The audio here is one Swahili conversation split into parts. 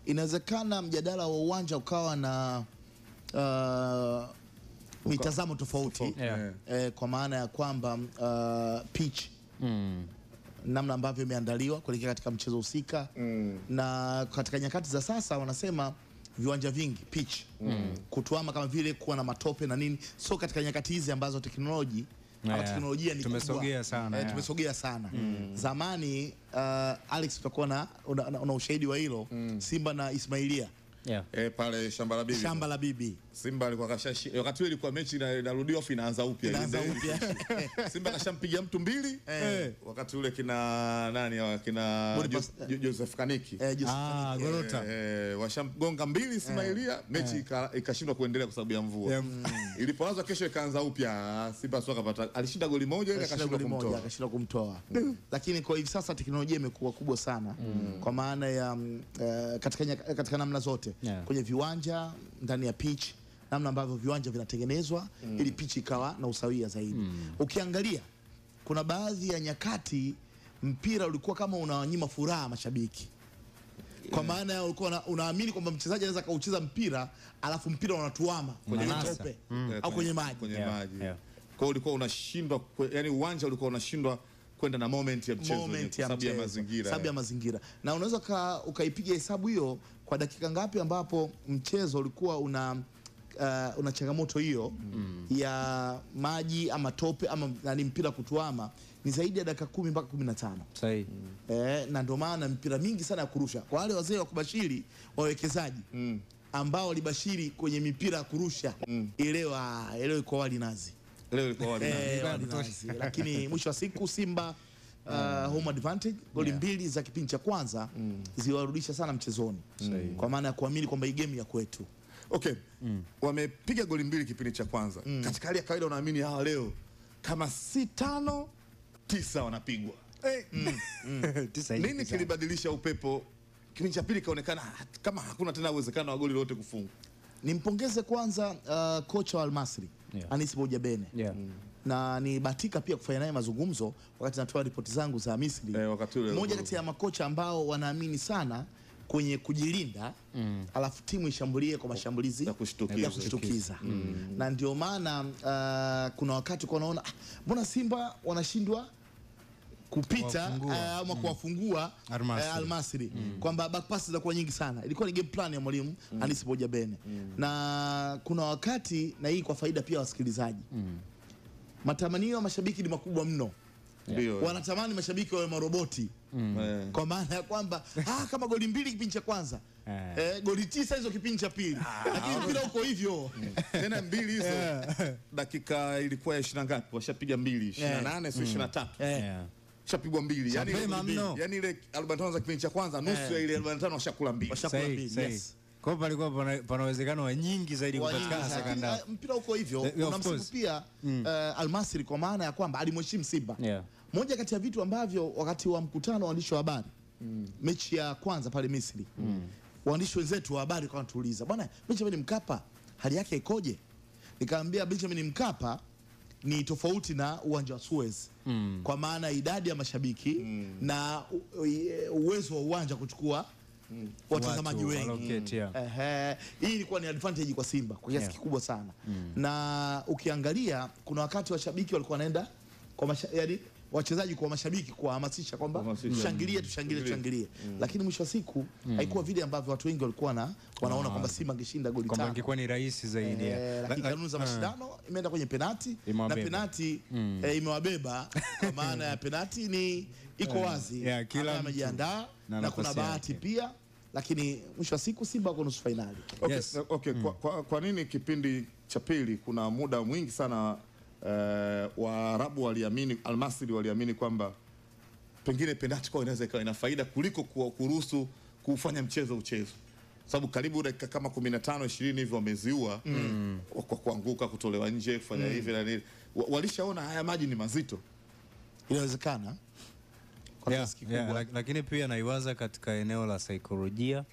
inawezekana mjadala wa uwanja ukawa na mitazamo tofauti. Kwa maana ya kwamba pitch namna ambavyo imeandaliwa kuelekea katika mchezo husika, na katika nyakati za sasa wanasema viwanja vingi pitch kutuama kama vile kuwa na matope na nini, so katika nyakati hizi ambazo teknolojia ni tumesogea sana, tumesogea sana. Zamani Alex, utakuwa una ushahidi wa hilo, Simba na Ismailia pale shamba la bibi Simba alikuwa kashashi, wakati ule ilikuwa mechi inarudiwa afu inaanza upya. Simba kashampiga mtu 2 wakati ule kina Joseph Kaniki Gorota washamgonga 2 Ismailia, mechi ikashindwa kuendelea kwa sababu ya mvua. Ilipoanza kesho ikaanza upya, Simba sio kapata, alishinda goli moja ile akashindwa kumtoa. Lakini kwa hivi sasa teknolojia imekuwa kubwa sana, kwa maana ya katika namna zote, kwenye viwanja, ndani ya pitch, namna ambavyo viwanja vinatengenezwa ili pitch ikawa na usawia zaidi. Ukiangalia kuna baadhi ya nyakati mpira ulikuwa kama unawanyima furaha mashabiki, kwa maana ulikuwa unaamini kwamba mchezaji anaweza kaucheza mpira alafu mpira unatuama kwenye tope au kwenye maji. Kwa hiyo ulikuwa unashindwa, yani uwanja ulikuwa unashindwa kwenda na moment ya mchezo sababu ya mazingira. Na unaweza ukaipiga hesabu hiyo kwa dakika ngapi ambapo mchezo ulikuwa una changamoto hiyo ya maji ama tope ama mpira kutuama, ni zaidi ya dakika 10 mpaka 15. Sahihi. Na ndio maana mpira mingi sana ya kurusha, kwa wale wazee wa kubashiri, wawekezaji ambao walibashiri kwenye mipira ya kurusha, elewa kwa wali nazi. Lakini mwisho wa siku Simba home advantage, goli 2 za kipindi cha kwanza ziwarudisha sana mchezoni, kwa maana ya kuamini kwamba hii game ya kwetu. Wamepiga goli 2 kipindi cha kwanza. Katika hali ya kawaida unaamini hawa leo kama si 5 9 wanapigwa. Nini kilibadilisha upepo? Kipindi cha pili kaonekana kama hakuna tena uwezekano wa goli lolote kufungwa. Nimpongeze kwanza kocha wa Al Masry Anis Bojabene, na ni batika pia kufanya naye mazungumzo wakati natoa ripoti zangu za Misri. Mmoja kati ya makocha ambao wanaamini sana kwenye kujilinda, alafu timu ishambulie kwa mashambulizi ya kushtukiza. Na ndio maana kuna wakati kwa naona mbona Simba wanashindwa kupita ama kuwafungua Al Masry, kwamba back passes zilikuwa nyingi sana. Ilikuwa ni game plan ya mwalimu Anis Bojabene. Na kuna wakati, na hii kwa faida pia wasikilizaji, matamanio ya mashabiki ni makubwa mno. Wanatamani mashabiki wawe maroboti, kwa maana ya kwamba kama goli 2 kipindi cha kwanza, goli 9 hizo kipindi cha pili, lakini mpira uko hivyo tena 2 hizo dakika ilikuwa ya 20 ngapi, washapiga 2 28 sio 23 shapigwa 2, yani ile 45 za kipindi cha kwanza, nusu ya ile 45 washakula 2. Kwa palikuwa pana uwezekano wa nyingi zaidi kupatikana sekondari. Mpira uko hivyo. Unamsifu pia Al Masry kwa maana ya kwamba alimheshimu Simba. Moja kati ya vitu ambavyo wakati wa mkutano wa waandishi wa habari mechi ya kwanza pale Misri, waandishi wenzetu wa habari kwa wanatuuliza, bwana, Benjamin Mkapa hali yake ikoje? Nikamwambia Benjamin Mkapa ni tofauti na uwanja wa Suez, kwa maana idadi ya mashabiki na uwezo wa uwanja kuchukua watazamaji wengi. Hii ilikuwa ni advantage kwa Simba kwa kiasi kikubwa sana. Na ukiangalia kuna wakati washabiki walikuwa wanaenda kwa yaani wachezaji kwa mashabiki kuhamasisha kwamba tushangilie. Lakini mwisho wa siku haikuwa vile ambavyo watu wengi walikuwa wanaona kwamba Simba angeshinda goli 5, kwamba ingekuwa ni rahisi zaidi. Lakini kanuni za mashindano imeenda kwenye penalti, na penalti imewabeba, kwa maana ya penalti ni iko wazi, kila amejiandaa na kuna bahati pia, lakini mwisho wa siku Simba wako nusu finali. Kwa nini kipindi cha pili kuna muda mwingi sana Waarabu waliamini, Al Masry waliamini kwamba pengine penalti kwa inaweza ikawa ina faida kuliko kuruhusu kufanya mchezo sababu karibu dakika kama 15 20 hivi wameziua kwa kuanguka, kutolewa nje, kufanya hivi na nini. Walishaona haya maji ni mazito, inawezekana lakini pia naiwaza katika eneo la saikolojia,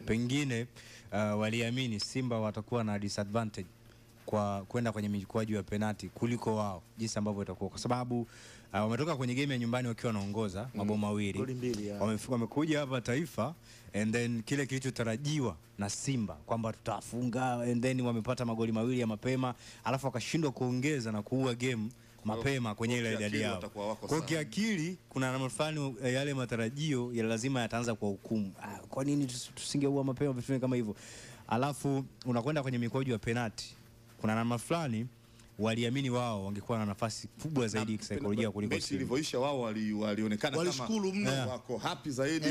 pengine waliamini Simba watakuwa na disadvantage kwa kwenda kwenye mikwaju ya penalti kuliko wao, jinsi ambavyo itakuwa, kwa sababu wametoka kwenye game ya nyumbani wakiwa wanaongoza mabao mawili. Wamekuja hapa Taifa and then kile kilichotarajiwa na Simba kwamba tutafunga and then wamepata magoli mawili ya mapema alafu wakashindwa kuongeza na kuua game mapema kwenye ile idadi yao. Kwa kiakili kuna namna fulani yale matarajio ya lazima yataanza kwa hukumu. Kwa nini tusingeua mapema vitu kama hivyo? Alafu unakwenda kwenye mikwaju ya penalti. Kuna namna fulani waliamini wao wangekuwa na nafasi kubwa zaidi kisaikolojia kuliko Simba. Ilivyoisha wao walionekana kama wako happy zaidi.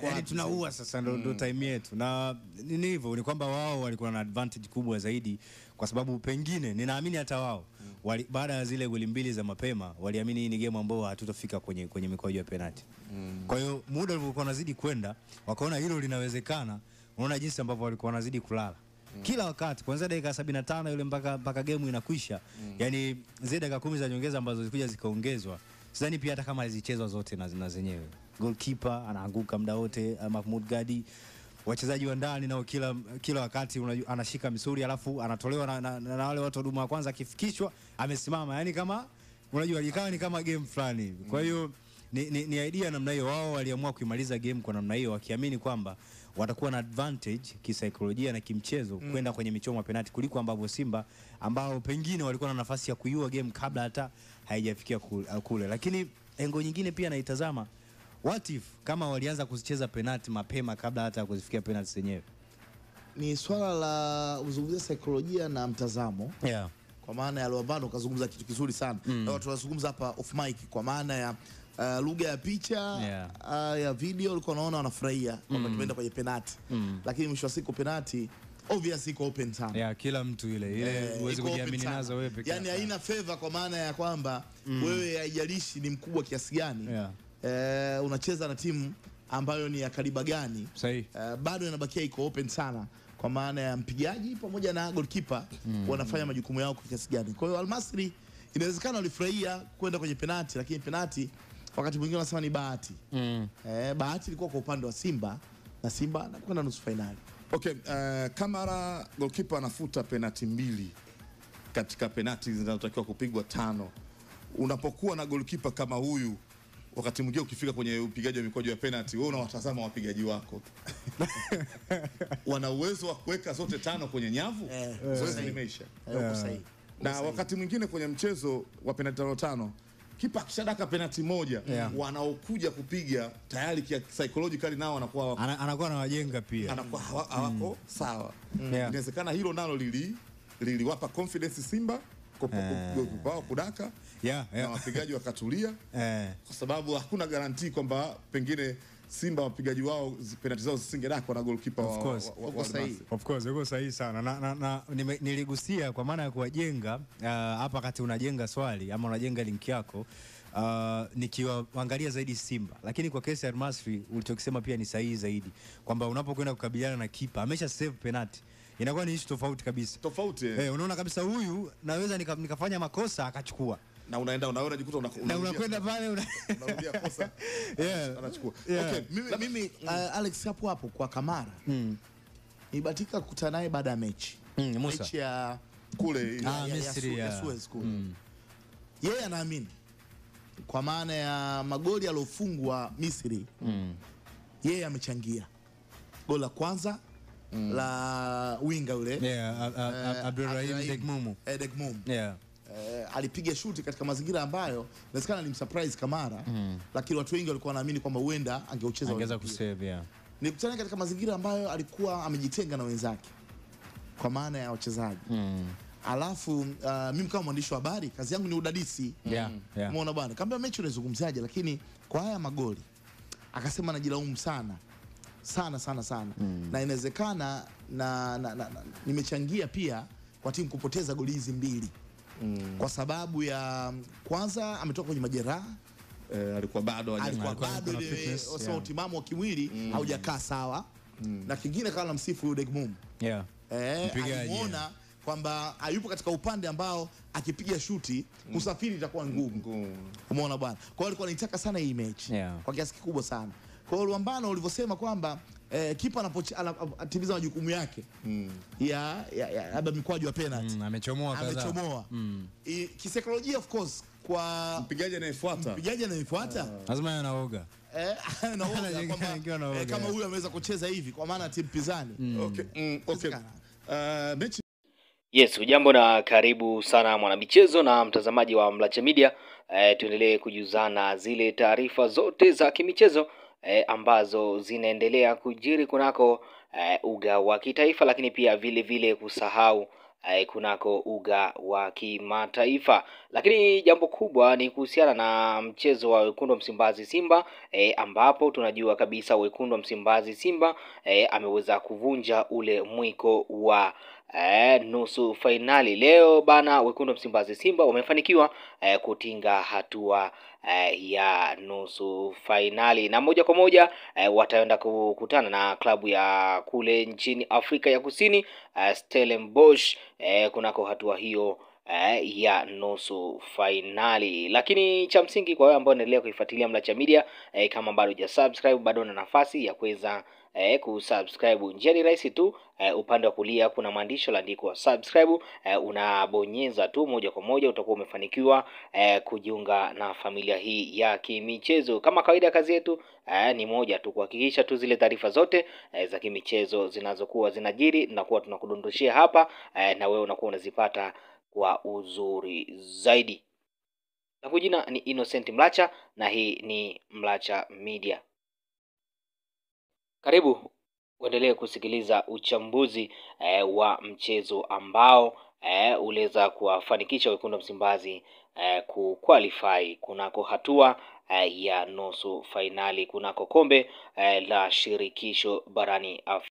Yaani tunaua sasa ndo time yetu. Na ni hivyo, ni kwamba wao walikuwa na advantage kubwa zaidi kwa sababu pengine ninaamini hata wao baada ya zile goli mbili za mapema waliamini hii ni game ambayo hatutafika kwenye mikwaju ya penalti. Kwa hiyo muda ulivyokuwa unazidi kwenda wakaona hilo linawezekana. Unaona jinsi ambavyo walikuwa wanazidi kulala. Kila wakati kuanzia dakika 75 yule mpaka game inakwisha. Yani zile dakika 10 za nyongeza ambazo zilikuja zikaongezwa. Sidhani pia hata kama zichezwa zote na zenyewe. Goalkeeper anaanguka muda wote, Mahmoud Gadi. Wachezaji wa ndani nao kila wakati anashika misuri alafu anatolewa na wale watu huduma wa kwanza akifikishwa amesimama. Yani kama unajua ikawa ni kama game fulani. Kwa hiyo ni idea namna hiyo. Wao waliamua kuimaliza game kwa namna hiyo wakiamini kwamba watakuwa na advantage kisaikolojia na kimchezo kwenda kwenye michomo ya penalti kuliko ambavyo Simba ambao pengine walikuwa na nafasi ya kuiua game kabla hata haijafikia kule. Lakini engo nyingine pia naitazama, what if kama walianza kuzicheza penalti mapema kabla hata kuzifikia penalti zenyewe? Ni swala la uzungumzia saikolojia na mtazamo. Kwa maana ya Luambano kazungumza kitu kizuri sana. Na watu wanazungumza hapa off mic kwa maana ya lugha ya picha ya video ulikuwa unaona wanafurahia kwamba tumeenda kwenye penalti. Lakini mwisho wa siku penalti obviously iko open sana. Kila mtu ile uweze kujiamini nazo wewe pekee. Yani haina favor kwa maana ya kwamba wewe haijalishi ni mkubwa kiasi gani. Unacheza na timu ambayo ni ya kaliba gani. Bado inabakia iko open sana kwa maana ya mpigaji pamoja na goalkeeper wanafanya majukumu yao kwa kiasi gani. Kwa hiyo Al Masry inawezekana walifurahia kwenda kwenye penalti, lakini penalti wakati mwingine wanasema ni bahati. Bahati ilikuwa kwa upande wa Simba na Simba anakwenda nusu finali. Okay, Kamara goalkeeper anafuta penalti 2 katika penalti zinazotakiwa kupigwa 5. Unapokuwa na goalkeeper kama huyu, wakati mwingine ukifika kwenye upigaji wa mikwaju ya penalti, wewe unawatazama wapigaji wako. Wana uwezo wa kuweka zote 5 kwenye nyavu. Zoezi limeisha. Na wakati mwingine kwenye mchezo wa penalti 5 kipa akishadaka penalti moja wanaokuja kupiga tayari psychologically nao anakuwa na wajenga pia. Anakuwa hawako sawa. Inawezekana hilo nalo liliwapa confidence Simba kwa kudaka na wapigaji wakatulia. Kwa sababu hakuna guarantee kwamba pengine Simba wapigaji wao penalti zao zisingedakwa na goalkeeper Of course, yuko sahihi sana. Na niligusia kwa maana ya kuwajenga hapa kati unajenga swali ama unajenga link yako nikiwaangalia zaidi Simba. Lakini kwa kesi ya Al Masry ulichokisema pia ni sahihi zaidi kwamba unapokwenda kukabiliana na kipa amesha save penalti inakuwa ni issue tofauti kabisa. Unaona kabisa huyu naweza nikafanya makosa akachukua. Na unajikuta unakwenda pale unarudia kosa. Anachukua. Okay, mimi Alex hapo kwa Kamara. Nibatika kukutana naye baada ya mechi. Mechi ya kule Misri ya Suez kule. Yeye anaamini kwa maana ya magoli aliyofungwa Misri. Yeye amechangia. Goli la kwanza la winga yule Abdulrahim Degmum. Alipiga shuti katika mazingira ambayo inawezekana alimsurprise Kamara, lakini watu wengi walikuwa wanaamini kwamba huenda angeweza kusave. Nilikutana katika mazingira ambayo alikuwa amejitenga na wenzake kwa maana ya wachezaji. Alafu mimi kama mwandishi wa habari kazi yangu ni udadisi. Umeona bwana, kaambia mechi unazungumzaje, lakini kwa haya magoli akasema najilaumu sana. Na inawezekana nimechangia pia kwa timu kupoteza goli hizi 2. Kwa sababu ya kwanza ametoka kwenye majeraha, alikuwa bado ile utimamu wa kimwili haujakaa sawa. Na kingine kama msifu Degmum. Alimuona kwamba hayupo katika upande ambao akipiga shuti kusafiri itakuwa ngumu. Umeona bwana. Kwa hiyo alikuwa anataka sana hii mechi kwa kiasi kikubwa sana. Kwa hiyo Luambano ulivyosema kwamba kipa anatimiza majukumu yake ya labda mikwaju ya penalty amechomoa kisaikolojia of course kwa mpigaji anayefuata lazima anaoga. Naoga kama huyu ameweza kucheza hivi kwa maana timu pinzani. Okay. Mechi. Yes, ujambo na karibu sana mwanamichezo na mtazamaji wa Mlacha Media. Tuendelee kujuzana zile taarifa zote za kimichezo ambazo zinaendelea kujiri kunako uga wa kitaifa, lakini pia vile vile kusahau kunako uga wa kimataifa. Lakini jambo kubwa ni kuhusiana na mchezo wa Wekundu wa Msimbazi Simba ambapo tunajua kabisa Wekundu wa Msimbazi Simba ameweza kuvunja ule mwiko wa nusu fainali. Leo bana, Wekundu wa Msimbazi Simba wamefanikiwa kutinga hatua ya nusu fainali, na moja kwa moja wataenda kukutana na klabu ya kule nchini Afrika ya Kusini, Stellenbosch, kunako hatua hiyo ya nusu fainali. Lakini cha msingi kwa wale ambao wanaendelea kuifuatilia Mlacha Media, kama bado hujasubscribe, bado una nafasi ya kuweza kusubscribe. Njia ni rahisi tu, upande wa kulia kuna maandishi yaliyoandikwa subscribe, unabonyeza tu moja kwa moja, utakuwa umefanikiwa kujiunga na familia hii ya kimichezo. Kama kawaida, kazi yetu ni moja tu, kuhakikisha tu zile taarifa zote za kimichezo zinazokuwa zinajiri na kuwa tunakudondoshia hapa, na wewe unakuwa unazipata kwa uzuri zaidi. Na jina ni Innocent Mlacha na hii ni Mlacha Media. Karibu uendelee kusikiliza uchambuzi wa mchezo ambao uliweza kuwafanikisha Wekundu wa Msimbazi kuqualify kunako hatua ya nusu fainali kunako kombe la shirikisho barani Afrika.